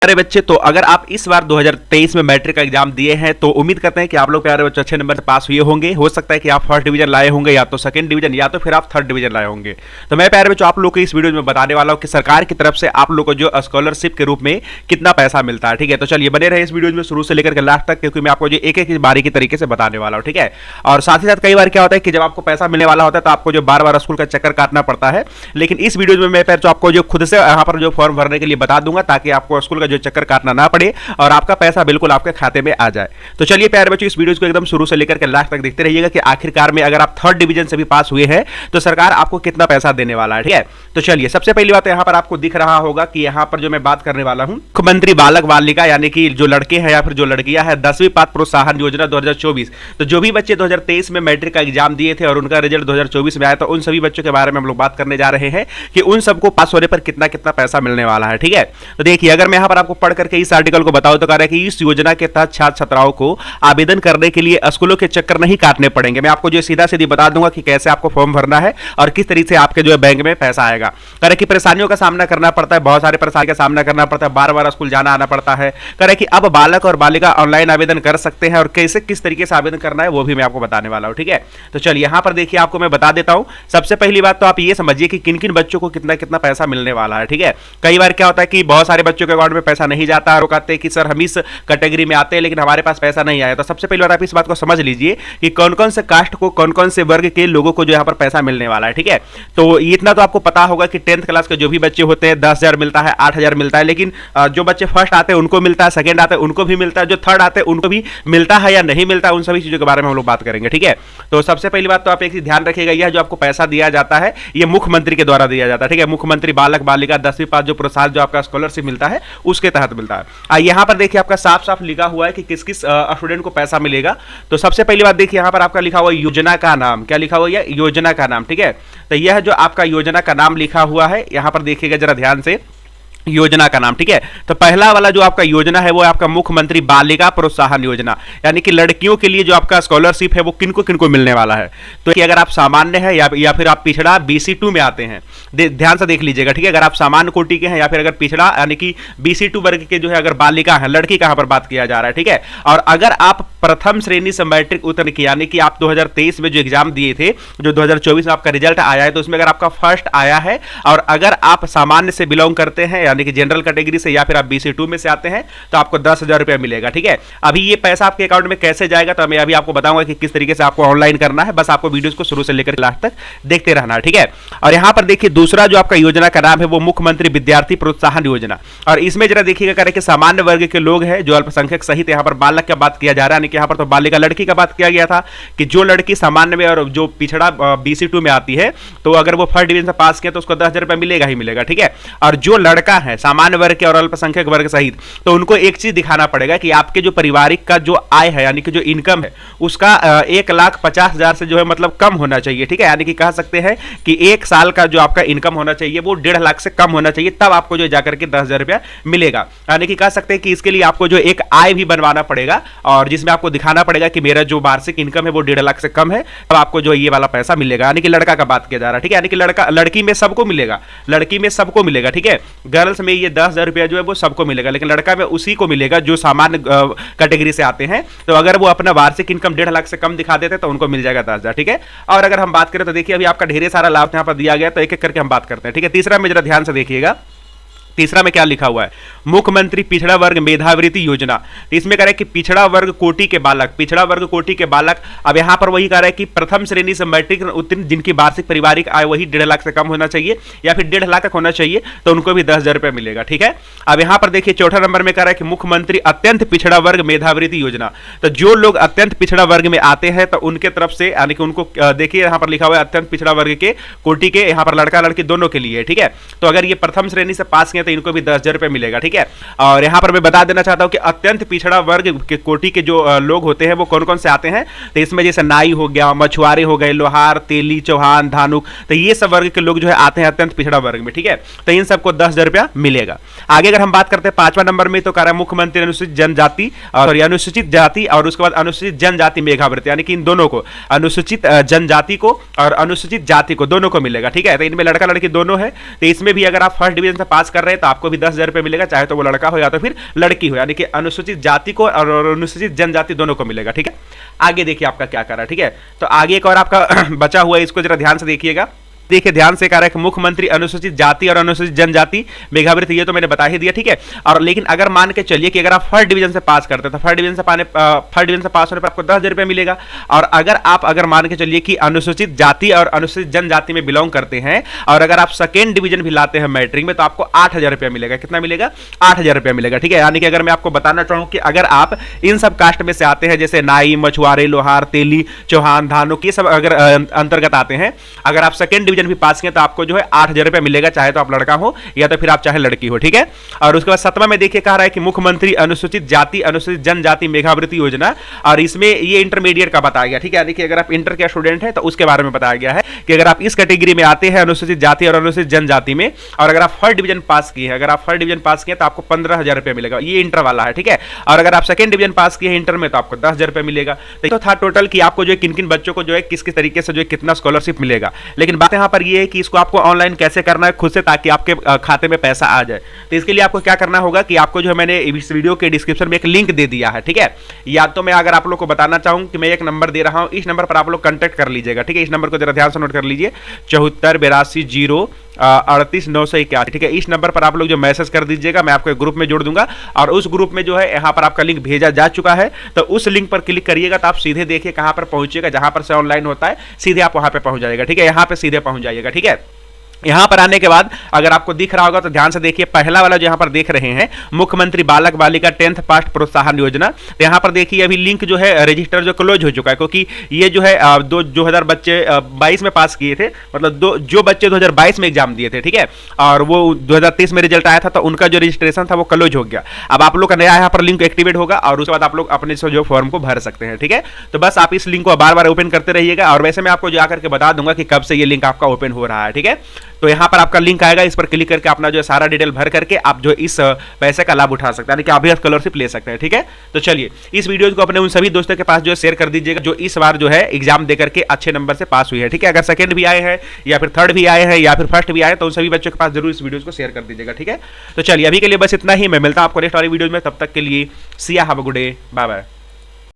प्यारे बच्चे, तो अगर आप इस बार 2023 में मैट्रिक का एग्जाम दिए हैं तो उम्मीद करते हैं कि आप लोग प्यारे बच्चे अच्छे नंबर से पास हुए होंगे। हो सकता है कि आप फर्स्ट डिवीजन लाए होंगे, या तो सेकंड डिवीजन, या तो फिर आप थर्ड डिवीजन लाए होंगे। तो मैं प्यारे बच्चों आप लोग को इस वीडियो में बताने वाला हूं कि सरकार की तरफ से आप लोग को जो स्कॉलरशिप के रूप में कितना पैसा मिलता है। ठीक है, तो चलिए बने रहे इस वीडियो में शुरू से लेकर के लास्ट तक, क्योंकि मैं आपको जो एक एक बारीकी तरीके से बताने वाला हूँ। ठीक है, और साथ ही साथ कई बार क्या होता है कि जब आपको पैसा मिलने वाला होता है तो आपको जो बार बार स्कूल का चक्कर काटना पड़ता है, लेकिन इस वीडियो में मैं प्यारे आपको जो खुद से यहाँ पर जो फॉर्म भरने के लिए बता दूंगा, ताकि आपको स्कूल का जो चक्कर काटना ना पड़े और आपका पैसा बिल्कुल आपके खाते में आ जाए। तो चलिए प्यारे बच्चों इस वीडियो को एकदम शुरू से लेकर के लास्ट तक देखते रहिएगा कि आखिरकार में अगर आप थर्ड डिवीजन से भी पास हुए हैं तो सरकार आपको कितना पैसा देने वाला है। ठीक है, तो चलिए सबसे पहली बात यहां पर आपको दिख रहा होगा कि यहां पर जो मैं बात करने वाला हूं, मुख्यमंत्री बालक बालिका यानी कि जो लड़के हैं या फिर जो लड़कियां हैं 10वीं पात्र प्रोत्साहन योजना 2024। तो जो भी बच्चे 2023 में मैट्रिक का एग्जाम दिए थे और उनका रिजल्ट 2024 में आया, तो उन सभी बच्चों के बारे में हम लोग बात करने जा रहे हैं कि उन सबको पास होने पर कितना कितना पैसा मिलने वाला है। ठीक है, तो देखिए अगर मैं यहां पर आपको पढ़ करके इस आर्टिकल को बताऊं तो कह रहा है कि इस योजना के तहत छात्र छात्राओं को आवेदन करने के लिए स्कूलों के चक्कर नहीं काटने पड़ेंगे। मैं आपको जो सीधा सीधी बता दूंगा कि कैसे आपको फॉर्म भरना है और किस तरीके से आपके जो है बैंक में पैसा आएगा। कह रहे कि परेशानियों का सामना करना पड़ता है, बहुत सारे परेशानी का सामना करना पड़ता है, बार बार स्कूल जाना आना पड़ता है। कह रहे कि अब बालक और बालिका ऑनलाइन आवेदन कर सकते हैं, और कैसे किस तरीके से आवेदन करना है वो भी मैं आपको बताने वाला हूं। ठीक है, तो चलिए यहां पर देखिए आपको मैं बता देता हूं। सबसे पहली बात तो आप ये समझिए कि किन किन बच्चों को कितना कितना पैसा मिलने वाला है। ठीक है, कई बार क्या होता है कि बहुत सारे बच्चों के अकाउंट में पैसा नहीं जाता और वो कहते हैं कि सर हम इस कैटेगरी में आते हैं लेकिन हमारे पास पैसा नहीं आया। तो सबसे पहले बात आप इस बात को समझ लीजिए कि कौन कौन से कास्ट को, कौन कौन से वर्ग के लोगों को जो यहाँ पर पैसा मिलने वाला है। ठीक है, तो इतना तो आपको पता होगा कि 10th क्लास के जो भी बच्चे होते हैं 10,000 मिलता है, 8,000 मिलता है, लेकिन जो बच्चे फर्स्ट आते हैं उनको मिलता है, सेकंड आते हैं उनको भी मिलता है, जो थर्ड आते हैं उनको भी मिलता है या नहीं मिलता है, उन सभी चीजों के बारे में हम लोग बात करेंगे। ठीक है, तो सबसे पहली बात तो आप एक चीज ध्यान रखिएगा, यह जो आपको पैसा दिया जाता है ये मुख्यमंत्री के द्वारा दिया जाता है। ठीक है, मुख्यमंत्री बालक बालिका 10वीं पास जो प्रोत्साहन जो आपका स्कॉलरशिप मिलता है उसके तहत मिलता है। यहाँ पर देखिए आपका साफ साफ लिखा हुआ है कि किस किस स्टूडेंट को पैसा मिलेगा। तो सबसे पहली बात देखिए यहां पर आपका लिखा हुआ है योजना का नाम। क्या लिखा हुआ है? योजना का नाम। ठीक है, तो यह जो आपका योजना का नाम लिखा हुआ है यहां पर देखिएगा जरा ध्यान से, योजना का नाम। ठीक है, तो पहला वाला जो आपका योजना है वो आपका मुख्यमंत्री बालिका प्रोत्साहन योजना, यानी कि लड़कियों के लिए जो आपका स्कॉलरशिप है वो किनको किनको मिलने वाला है। तो कि अगर आप सामान्य है या फिर आप पिछड़ा BC2 में आते हैं, ध्यान से देख लीजिएगा। ठीक है, अगर आप सामान्य कोटि के हैं या फिर अगर पिछड़ा यानी कि BC2 वर्ग के जो है अगर बालिका है, लड़की का यहां पर बात किया जा रहा है। ठीक है, और अगर आप प्रथम श्रेणी से मैट्रिक उत्तीर्ण किया, यानी कि आप 2023 में जो एग्जाम दिए थे, जो 2024 में आपका रिजल्ट आया है, तो उसमें अगर आपका फर्स्ट आया है और अगर आप सामान्य से बिलोंग करते हैं यानी कि जनरल कैटेगरी से, या फिर आप BC2 में से आते हैं, तो आपको 10,000 रुपया मिलेगा। ठीक है, अभी ये पैसा आपके अकाउंट में कैसे जाएगा तो मैं अभी आपको बताऊंगा कि किस तरीके से आपको ऑनलाइन करना है। बस आपको वीडियोस को शुरू से लेकर लास्ट तक देखते रहना है। ठीक है, और यहां पर देखिए दूसरा जो आपका योजना का नाम है वो मुख्यमंत्री विद्यार्थी प्रोत्साहन योजना, और इसमें जरा देखिएगा करे कि सामान्य वर्ग के लोग हैं जो अल्पसंख्यक सहित यहां पर बालक की बात किया जा रहा है, यहां पर तो बालिका लड़की का बात किया गया था कि जो लड़की सामान्य में और जो पिछड़ा BC2 में आती है, तो अगर वो फर्स्ट डिवीजन से पास किया तो उसको 10,000 रुपया मिलेगा ही मिलेगा। ठीक है, और जो लड़का है सामान्य वर्ग के और अल्पसंख्यक वर्ग सहित, तो उनको एक चीज दिखाना पड़ेगा कि आपके जो पारिवारिक का जो आय है यानी कि जो इनकम है उसका 1,50,000 से जो है मतलब कम होना चाहिए। ठीक है, यानी कि कह सकते हैं कि एक साल का जो आपका इनकम होना चाहिए वो 1.5 लाख से कम होना चाहिए, तब आपको जो जाकर के 10,000 रुपया मिलेगा। यानी कि कह सकते हैं कि इसके लिए आपको जो एक आय भी बनवाना पड़ेगा, और जिसमें आपको दिखाना पड़ेगा कि मेरा जो वार्षिक इनकम है वो 1.5 लाख से कम है, तब आपको जो ये वाला पैसा मिलेगा। यानी कि लड़का का बात किया जा रहा है। ठीक है, यानी कि लड़का लड़की में सबको मिलेगा, लड़की में सबको मिलेगा। ठीक है, गर्ल्स में ये 10,000 रुपया जो है वो सबको मिलेगा, लेकिन लड़का में उसी को मिलेगा जो सामान्य कैटेगरी से आते हैं। तो अगर वो अपना वार्षिक इनकम 1.5 लाख से कम दिखा देते तो उनको मिल जाएगा 10,000। ठीक है, और अगर हम बात करें तो देखिए अभी आपका ढेर सारा लाभ यहाँ पर दिया गया, तो एक एक करके हम बात करते हैं। ठीक है, तीसरा में जरा ध्यान से देखिएगा, तीसरा में क्या लिखा हुआ है, मुख्यमंत्री पिछड़ा वर्ग मेधावृत्ति योजना। तो इसमें कह रहा है कि पिछड़ा वर्ग कोटि के बालक, पिछड़ा वर्ग कोटि के बालक, अब यहां पर वही कह रहा है कि प्रथम श्रेणी से मैट्रिक उत्तीर्ण जिनकी वार्षिक पारिवारिक आय वही 1.5 लाख से कम होना चाहिए या फिर 1.5 लाख तक होना चाहिए, तो उनको भी 10,000 रुपया मिलेगा। ठीक है, अब यहां पर देखिए चौथा नंबर में कह रहा है कि मुख्यमंत्री अत्यंत पिछड़ा वर्ग मेधावृत्ति योजना। तो जो लोग अत्यंत पिछड़ा वर्ग में आते हैं तो उनके तरफ से यानी कि उनको देखिए यहां पर लिखा हुआ है अत्यंत पिछड़ा वर्ग के कोटि के, यहां पर लड़का लड़की दोनों के लिए। ठीक है, तो अगर ये प्रथम श्रेणी से पास किए तो इनको भी 10,000 रुपए मिलेगा। ठीक है, और यहां पर मैं बता देना चाहता हूं कि अत्यंत पिछड़ा वर्ग के कोटि के जो लोग होते हैं वो कौन कौन से आते हैं, तो इसमें जैसे नाई हो गया, मछुआरे हो गए, लोहार, तेली, चौहान, धानुक, तो ये सब वर्ग के लोग जो है आते हैं अत्यंत पिछड़ा वर्ग में। ठीक है, तो इन सबको 10,000 रुपया मिलेगा। आगे अगर हम बात करते हैं 5वां नंबर में, तो कह रहा है मुख्यमंत्री अनुसूचित जनजाति और अनुसूचित जाति और उसके बाद अनुसूचित जनजाति मेधावृत्ति, यानी कि इन दोनों को, अनुसूचित जनजाति को और अनुसूचित जाति को, दोनों को मिलेगा। ठीक है, तो इनमें लड़का लड़की दोनों है, तो इसमें भी अगर आप फर्स्ट डिवीजन से पास कर रहे हैं तो आपको भी 10,000 रुपये मिलेगा, चाहे चाहे तो वो लड़का हो या तो फिर लड़की हो, यानी कि अनुसूचित जाति को और अनुसूचित जनजाति दोनों को मिलेगा। ठीक है, आगे देखिए आपका क्या कर रहा है। ठीक है, तो आगे एक और आपका बचा हुआ है, इसको जरा ध्यान से देखिएगा। देखिए ध्यान से कह रहा है कि मुख्यमंत्री अनुसूचित जाति और अनुसूचित जनजाति मेधावृत्ति, ये तो मैंने बता ही दिया। ठीक है, और लेकिन अगर मान के चलिए कि अगर आप फर्स्ट डिवीजन से पास करते हैं तो फर्स्ट डिवीजन से पास होने पर आपको 10,000 रुपये मिलेगा। और अगर मान के चलिए कि अनुसूचित जाति और अनुसूचित जनजाति में बिलोंग करते हैं और अगर आप सेकेंड डिवीजन भी लाते हैं मैट्रिक में तो आपको 8,000 रुपया मिलेगा। कितना मिलेगा? 8,000 रुपया मिलेगा। ठीक है, यानी कि अगर मैं आपको बताना चाहूँ कि अगर आप इन सब कास्ट में से आते हैं, जैसे नाई, मछुआरे, लोहार, तेली, चौहान, धानुक, ये सब अगर अंतर्गत आते हैं, अगर आप सेकेंड डिवीजन भी पास किए तो आपको जो है 8,000 रुपया मिलेगा, चाहे तो आप लड़का हो या तो फिर आप चाहे लड़की हो। ठीक है, और उसके बाद 7वां में देखिए कह रहा है कि मुख्यमंत्री अनुसूचित जाति अनुसूचित जनजाति मेधावृत्ति योजना, और इसमें ये इंटरमीडिएट का बताया गया। ठीक है, यानी कि अगर आप इंटर के स्टूडेंट हैं तो उसके बारे में बताया गया है कि अगर आप इस कैटेगरी में आते हैं अनुसूचित जाति और अनुसूचित जनजाति में और अगर आप फर्स्ट डिवीजन पास किए हैं, अगर आप फर्स्ट डिवीजन पास किए तो आपको 15,000 रुपया मिलेगा। ये इंटर वाला है। ठीक है, और अगर आप सेकंड डिवीजन पास किए हैं इंटर में तो आपको 10,000 रुपया मिलेगा। तो था टोटल कि आपको जो है किन किन बच्चों को जो है किस किस तरीके से जो है कितना स्कॉलरशिप मिलेगा। लेकिन बात यहाँ पर ये है कि इसको आपको ऑनलाइन कैसे करना है खुद से, ताकि आपके खाते में पैसा आ जाए। तो इसके लिए आपको क्या करना होगा कि आपको जो है मैंने इस वीडियो के डिस्क्रिप्शन में एक लिंक दे दिया है। ठीक है, या तो मैं अगर आप लोग को बताना चाहूँ कि मैं एक नंबर दे रहा हूँ, इस नंबर पर आप लोग कॉन्टैक्ट कर लीजिएगा। ठीक है, इस नंबर को जरा ध्यान से नोट कर लीजिए, 7482083981। ठीक है, इस नंबर पर आप लोग जो मैसेज कर दीजिएगा, मैं आपको एक ग्रुप में जोड़ दूंगा और उस ग्रुप में जो है यहाँ पर आपका लिंक भेजा जा चुका है। तो उस लिंक पर क्लिक करिएगा तो आप सीधे देखिए कहाँ पर पहुंचिएगा, जहां पर से ऑनलाइन होता है सीधे आप वहां पे पहुंच जाएगा। ठीक है, यहाँ पे सीधे पहुंच जाइएगा। ठीक है, यहां पर आने के बाद अगर आपको दिख रहा होगा तो ध्यान से देखिए, पहला वाला जो यहां पर देख रहे हैं मुख्यमंत्री बालक बालिका 10th पास प्रोत्साहन योजना, तो यहां पर देखिए अभी लिंक जो है रजिस्टर जो क्लोज हो चुका है, क्योंकि ये जो है 2000 बच्चे 22 में पास किए थे, मतलब जो बच्चे 2022 में एग्जाम दिए थे। ठीक है, और वो 2023 में रिजल्ट आया था तो उनका जो रजिस्ट्रेशन था वो क्लोज हो गया। अब आप लोग का नया यहाँ पर लिंक एक्टिवेट होगा और उसके बाद आप लोग अपने से जो फॉर्म को भर सकते हैं। ठीक है, तो बस आप इस लिंक को बार बार ओपन करते रहिएगा और वैसे मैं आपको जाकर के बता दूंगा कि कब से ये लिंक आपका ओपन हो रहा है। ठीक है, तो यहाँ पर आपका लिंक आएगा, इस पर क्लिक करके अपना जो है सारा डिटेल भर करके आप जो इस पैसे का लाभ उठा सकते हैं, यानी कि आप भी स्कॉलरशिप ले सकते हैं। ठीक है, तो चलिए इस वीडियो को अपने उन सभी दोस्तों के पास जो है शेयर कर दीजिएगा जो इस बार जो है एग्जाम देकर के अच्छे नंबर से पास हुई है। ठीक है, अगर सेकंड भी आए हैं या फिर थर्ड भी आए हैं या फिर फर्स्ट भी आए तो उन सभी बच्चों के पास जरूर इस वीडियो को शेयर कर दीजिएगा। ठीक है, तो चलिए अभी के लिए बस इतना ही, मैं मिलता हूं आपको नेक्स्ट वाली वीडियो में, तब तक के लिए see ya have a good day, bye bye.